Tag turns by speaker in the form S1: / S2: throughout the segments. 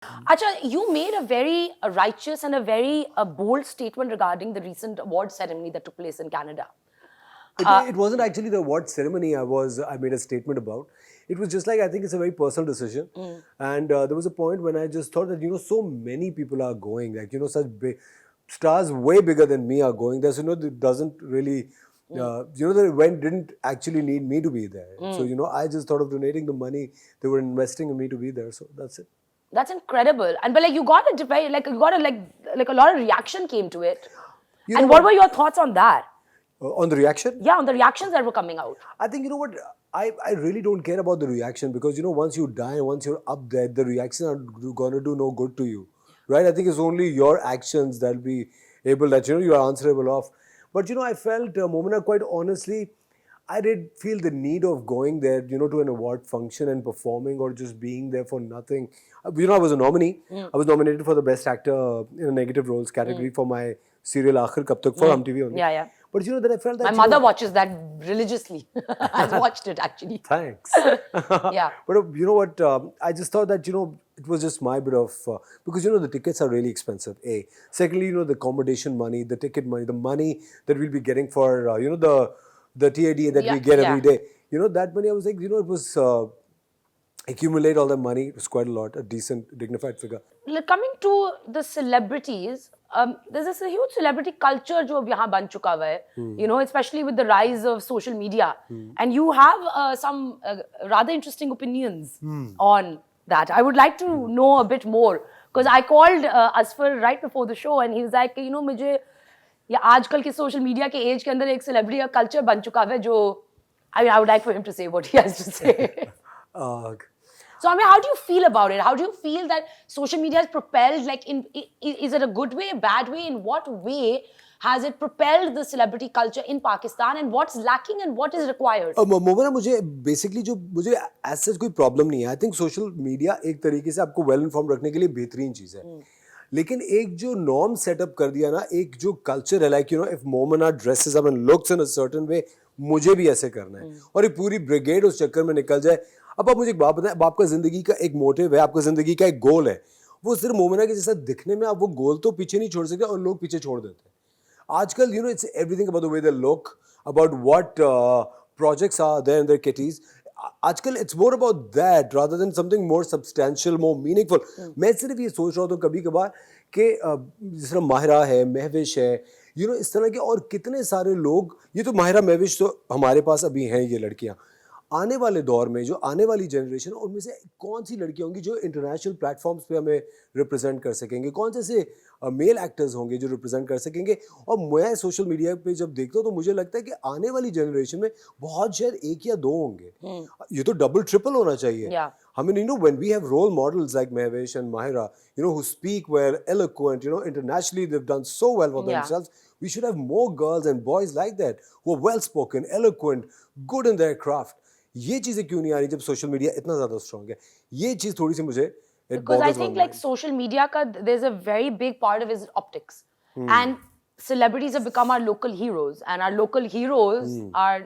S1: Acha, you made a very righteous and a very bold statement regarding the recent award ceremony that took place in Canada.
S2: It wasn't actually the award ceremony I made a statement about. It was just like, I think it's a very personal decision. And there was a point when I just thought that, so many people are going, like, such big stars way bigger than me are going there. So, it doesn't really, the event didn't actually need me to be there. So, I just thought of donating the money they were investing in me to be there. So that's it.
S1: That's incredible. And but like you got a very like a lot of reaction came to it. And what were your thoughts on that?
S2: On the reaction?
S1: Yeah, on the reactions that were coming out.
S2: I think, what, I really don't care about the reaction because, once you die, once you're up there, the reactions are going to do no good to you, right? I think it's only your actions that'll be able, that, you are answerable of. But, I felt, Momina, quite honestly, I did feel the need of going there, to an award function and performing or just being there for nothing. I was a nominee. I was nominated for the Best Actor in a Negative Roles category for my serial Aakhir Kab Tak for MTV only.
S1: Yeah.
S2: But that I felt that...
S1: My mother watches that religiously. Has watched it actually.
S2: Thanks.
S1: Yeah.
S2: But you know what, I just thought that, it was just my bit of... because, the tickets are really expensive, A. Secondly, the accommodation money, the ticket money, the money that we'll be getting for, the TAD that we get every day. That money, I was like, it was... accumulate all the money, it was quite a lot, a decent, dignified figure.
S1: Coming to the celebrities, there's this huge celebrity culture जो अब यहाँ बन चुका हुआ है, especially with the rise of social media. And you have some rather interesting opinions on that. I would like to know a bit more because I called Azfar right before the show and he was like, मुझे ये आजकल के social media के age के अंदर एक celebrity का culture बन चुका है जो I would like for him to say what he has to say. So, how do you feel about it? How do you feel that social media has propelled, is it a good way, a bad way? In what way has it propelled the celebrity culture in Pakistan and what's lacking and what is required?
S2: Momina, मुझे as such कोई problem नहीं है. I think social media एक तरीके से आपको well informed रखने के लिए बेहतरीन चीज़ है. लेकिन एक जो norm set up कर दिया ना, एक जो culture है, like, if Momina dresses up and looks in a certain way, मुझे भी ऐसे करना है. और एक पूरी brigade उस चक्कर में निकल जाए. अब आप मुझे एक बात बताएं, अब आपका जिंदगी का एक मोटिव है, आपका जिंदगी का एक गोल है, वो सिर्फ मोमिना के जैसा दिखने में आप वो गोल तो पीछे नहीं छोड़ सकते और लोग पीछे छोड़ देते हैं. आजकल it's everything about the way they look, about what projects are there in their kitties. आजकल it's more about that rather than something more substantial, more meaningful. मैं सिर्फ ये सोच रहा हूँ कभी कभार कि जिस तरह माहिरा है, महविश है, इस तरह के और कितने सारे लोग, ये तो माहिरा महविश तो हमारे पास अभी हैं ये लड़कियाँ. आने वाले दौर में जो आने वाली जनरेशन, उनमें से कौन सी लड़कियां होंगी जो इंटरनेशनल प्लेटफॉर्म्स पे हमें रिप्रेजेंट कर सकेंगे, कौन से ऐसे मेल एक्टर्स होंगे जो रिप्रेजेंट कर सकेंगे. और मैं सोशल मीडिया पे जब देखता हूँ तो मुझे लगता है कि आने वाली जनरेशन में बहुत शायद एक या दो होंगे. ये तो डबल ट्रिपल होना चाहिए. I mean, when we have role models like Mehwish and Mahira, who speak well, eloquent, internationally they've done so well for themselves. We should have more girls and boys like that who are well spoken, eloquent, good in their craft. ये चीजें क्यों नहीं आ रही जब social media इतना ज्यादा strong है? ये चीज थोड़ी सी मुझे
S1: because I think like social media there's a very big part of it is optics. And celebrities have become our local heroes and our local heroes are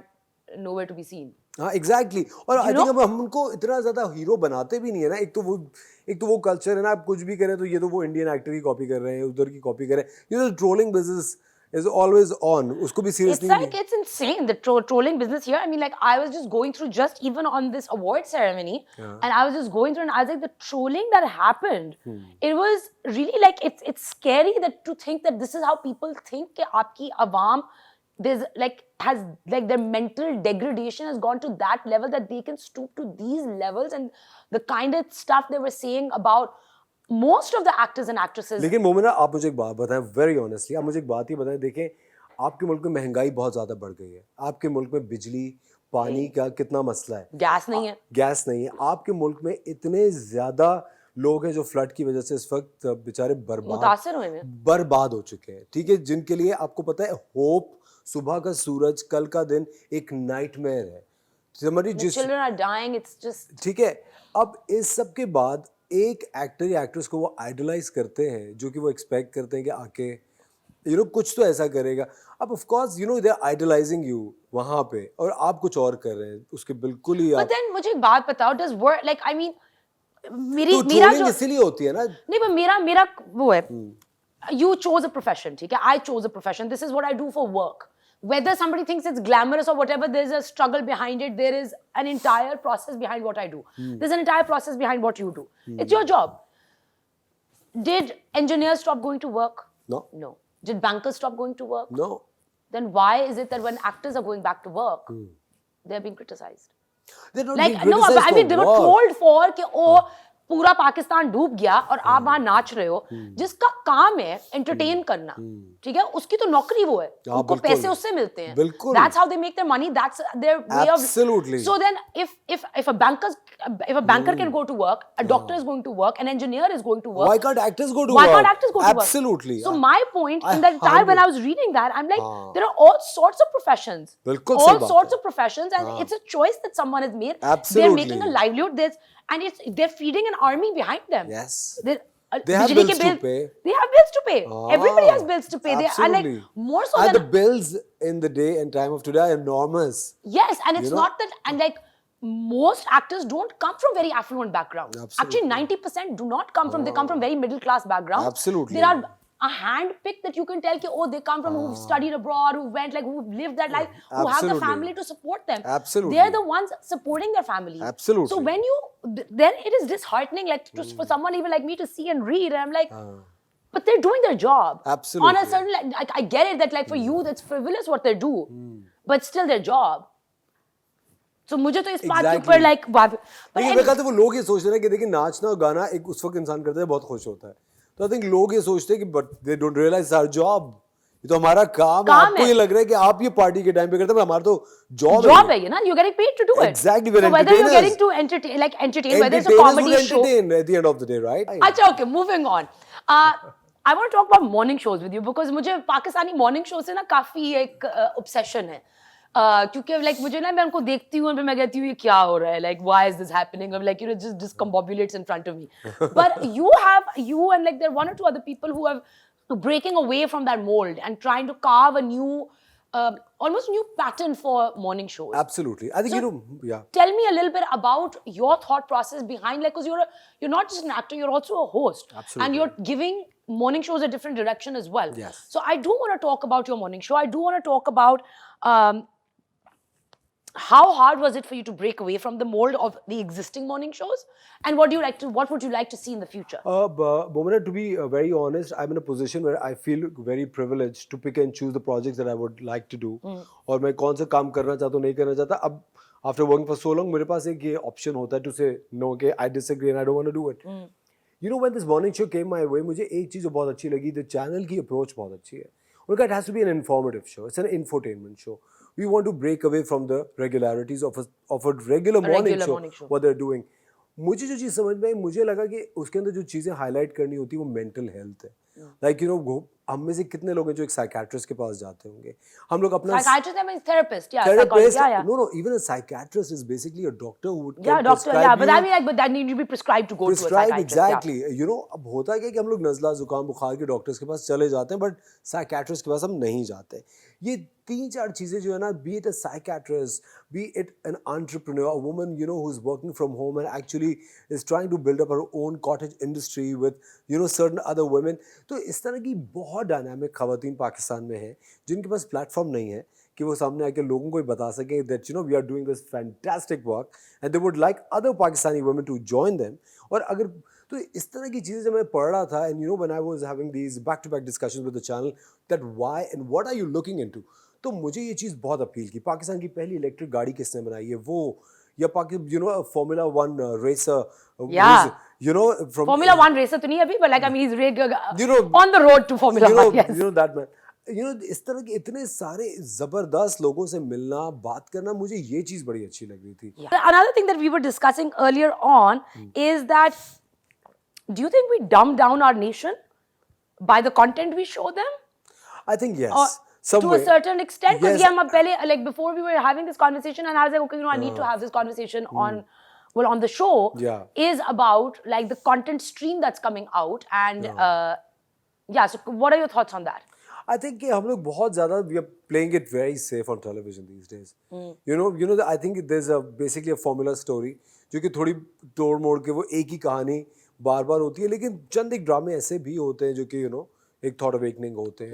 S1: nowhere to be seen.
S2: हाँ, exactly. और I think अब हम उनको इतना ज्यादा hero बनाते भी नहीं है ना. एक तो वो कल्चर है ना, आप कुछ भी करें तो ये तो वो इंडियन एक्टर की कॉपी कर रहे हैं, उधर की कॉपी कर रहे हैं. Trolling business is always on. Usko bhi seriously.
S1: It's like it's insane the trolling business here. I mean, like I was just going through just even on this award ceremony, and I was just going through and I was like, the trolling that happened, it was really like it's scary that to think that this is how people think कि आपकी आवाम there's has their mental degradation has gone to that level that they can stoop to these levels and the kind of stuff they were saying about most of the actors and actresses.
S2: लेकिन मोमिना, आप मुझे एक बात बताएं, very honestly आप मुझे एक बात ही बताएं. देखें, आपके मुल्क में महंगाई बहुत ज़्यादा बढ़ गई है. आपके मुल्क में बिजली पानी का कितना मसला है.
S1: गैस नहीं है.
S2: गैस नहीं है. आपके मुल्क में इतने ज़्यादा लोग हैं जो फ्लड की वजह से इस वक्त बेचारे बर्बाद हो चुके हैं. ठीक है, जिनके लिए आपको पता है होप, सुबह का सूरज, कल का दिन एक नाइटमेयर है.
S1: Children are dying. It's just
S2: ठीक है. अब इस सब के बाद एक एक्टर या एक्ट्रेस को वो आइडलाइज करते हैं, जो कि वो एक्सपेक्ट करते हैं कि आके कुछ तो ऐसा करेगा. अब of course they are idealising you वहां पे और आप कुछ और कर रहे हैं उसके बिल्कुल ही.
S1: But then मुझे एक बात बताओ, does work like I mean मेरी
S2: तो
S1: मेरा
S2: ट्रोलिंग
S1: जो
S2: इसीलिए होती है ना।
S1: नहीं पर मेरा वो है, you chose a profession, ठीक है, I chose a profession, this is what I do for work, whether somebody thinks it's glamorous or whatever, there's a struggle behind it, there is an entire process behind what I do, there's an entire process behind what you do, it's your job. Did engineers stop going to work? No. Did bankers stop going to work?
S2: No.
S1: Then why is it that when actors are going back to work, they're being criticized?
S2: They're not
S1: Like,
S2: being criticized
S1: no, I mean, they were
S2: for
S1: trolled for कि ओ पूरा पाकिस्तान डूब गया और आप वहां नाच रहे हो, जिसका काम है एंटरटेन करना, ठीक है, उसकी तो नौकरी वो है, उनको पैसे उससे मिलते हैं,
S2: बिल्कुल,
S1: that's how they make their money, that's their way of,
S2: absolutely.
S1: So then if a banker can go to work, a doctor is going to work, an engineer is going to work,
S2: why can't actors go to
S1: why
S2: work?
S1: can't actors go to work?
S2: Absolutely.
S1: So my point in that time when I was reading that, I'm like, there are all sorts of professions, all sorts of professions, and it's a choice that someone has made.
S2: Absolutely.
S1: They're making a livelihood. And they're feeding an army behind them.
S2: Yes.
S1: They
S2: have bills to pay.
S1: They have bills to pay. Everybody has bills to pay.
S2: Absolutely.
S1: They are like more so
S2: and
S1: than
S2: the bills in the day and time of today are enormous.
S1: Yes, and it's not that, and like most actors don't come from very affluent backgrounds.
S2: Absolutely.
S1: Actually, 90% do not come from. They come from very middle class backgrounds.
S2: Absolutely.
S1: There are a hand-pick that you can tell कि oh, they come from who've studied abroad, who went like who've lived that life, who have the family to support them.
S2: Absolutely.
S1: They're the ones supporting their family.
S2: Absolutely.
S1: So when then it is disheartening, like just for someone even like me to see and read, and I'm like, but they're doing their job.
S2: Absolutely.
S1: On a certain, like, I get it that like for you that's frivolous what they do, but still their job. So मुझे तो इस बात के ऊपर like
S2: लेकिन मैं कहता हूँ वो लोग ये सोच रहे हैं कि देखिए नाचना और गाना एक उस वक्त इंसान करता है बहुत खुश होता है, तो आई थिंक लोग ये सोचते हैं कि but they don't realise our job, ये तो हमारा काम है. आपको ये लग रहा है कि आप ये पार्टी के टाइम पे करते हैं, पर हमारा तो जॉब
S1: है, you know, you're getting paid to do it.
S2: Exactly, we're
S1: so whether you're getting to entertain, whether it's a comedy show,
S2: at the end of the day, right?
S1: अच्छा, okay, moving on. I want to talk about morning shows with you because मुझे Pakistani morning show से ना काफी एक obsession है. क्योंकि like मुझे ना मैं उनको देखती हूँ और फिर मैं कहती हूँ ये क्या हो रहा है, like why is this happening, I'm like, you know, just discombobulates in front of me. But you and like there are one or two other people who have breaking away from that mold and trying to carve a new almost new pattern for morning shows.
S2: Absolutely. I think, so, yeah.
S1: Tell me a little bit about your thought process behind, like, because you're not just an actor, you're also a host.
S2: Absolutely.
S1: And you're giving morning shows a different direction as well.
S2: Yes.
S1: So I do want to talk about your morning show. I do want to talk about how hard was it for you to break away from the mold of the existing morning shows, and what would you like to see in the future?
S2: Bomina, to be very honest, I'm in a position where I feel very privileged to pick and choose the projects that I would like to do. और मैं कौन सा काम करना चाहता हूँ, नहीं करना चाहता. अब after working for so long, मेरे पास एक ये option होता है to say no, okay, I disagree and I don't want to do it. You know, when this morning show came my way, मुझे एक चीज़ बहुत अच्छी लगी, the channel की approach बहुत अच्छी है. उनका it has to be an informative show. It's an infotainment show. We want to break away from the regularities of a regular morning show. What they're doing. मुझे जो चीज़ समझ में आई, मुझे लगा कि उसके अंदर जो चीज़ें हाईलाइट करनी होती है वो मेंटल हेल्थ है. लाइक यू नो, हम में से कितने लोग हैं जो एक साइकियाट्रिस्ट के पास जाते होंगे. हम लोग अपना
S1: psychiatrist I mean therapist, yeah.
S2: Therapist,
S1: yeah.
S2: No, even a psychiatrist is basically a doctor who would
S1: doctor, yeah, but I mean like, but that need to be prescribed to go to a psychiatrist.
S2: Exactly. Yeah. You know, अब होता है कि हम लोग नज़ला जुकाम बुखार के doctors के पास चले जाते हैं, बट साइकियाट्रिस्ट के पास हम नहीं जाते. ये 3-4 चीज़ें जो है ना, be it a psychiatrist, be it an entrepreneur, a woman, you know, who's working from home and actually is trying to build up her own cottage industry with, you know, certain other women. तो इस तरह की बहुत dynamic ख़वातीन पाकिस्तान में हैं जिनके पास platform नहीं है कि वो सामने आके लोगों को बता सकें that, you know, we are doing this fantastic work and they would like other Pakistani women to join them. और अगर तो इस तरह की चीज़ें जब मैं पढ़ रहा था, and you know, when I was having these back-to-back discussions with the channel, that why and what are you looking into, तो मुझे ये चीज़ बहुत अपील की. पाकिस्तान की पहली इलेक्ट्रिक गाड़ी किसने बनाई है वो, या you know, a Formula 1 racer, you know, from
S1: Formula 1 racer तो नहीं अभी, but like I mean he's
S2: you know,
S1: on the road to Formula 1. Yes.
S2: You know that man. You know, इस तरह के इतने सारे जबरदस्त लोगों से मिलना, बात करना, मुझे ये चीज़ बड़ी अच्छी लग रही थी.
S1: Another thing that we were discussing earlier on is that, do you think we dumb down our nation by the content we show them?
S2: I think yes.
S1: To a certain extent, because like before we were having this conversation, and I was like, okay, you know, I need to have this conversation on the show. Is about like the content stream that's coming out, and so what are your thoughts on that?
S2: I think कि हम लोग बहुत ज़्यादा we are playing it very safe on television these days you know I think there is a basically a formula story जो कि थोड़ी तोड़ मोड़ के वो एक ही कहानी बार बार होती है, लेकिन चंद एक ड्रामे ऐसे भी होते हैं जो कि एक थॉट अवेकनिंग होते हैं.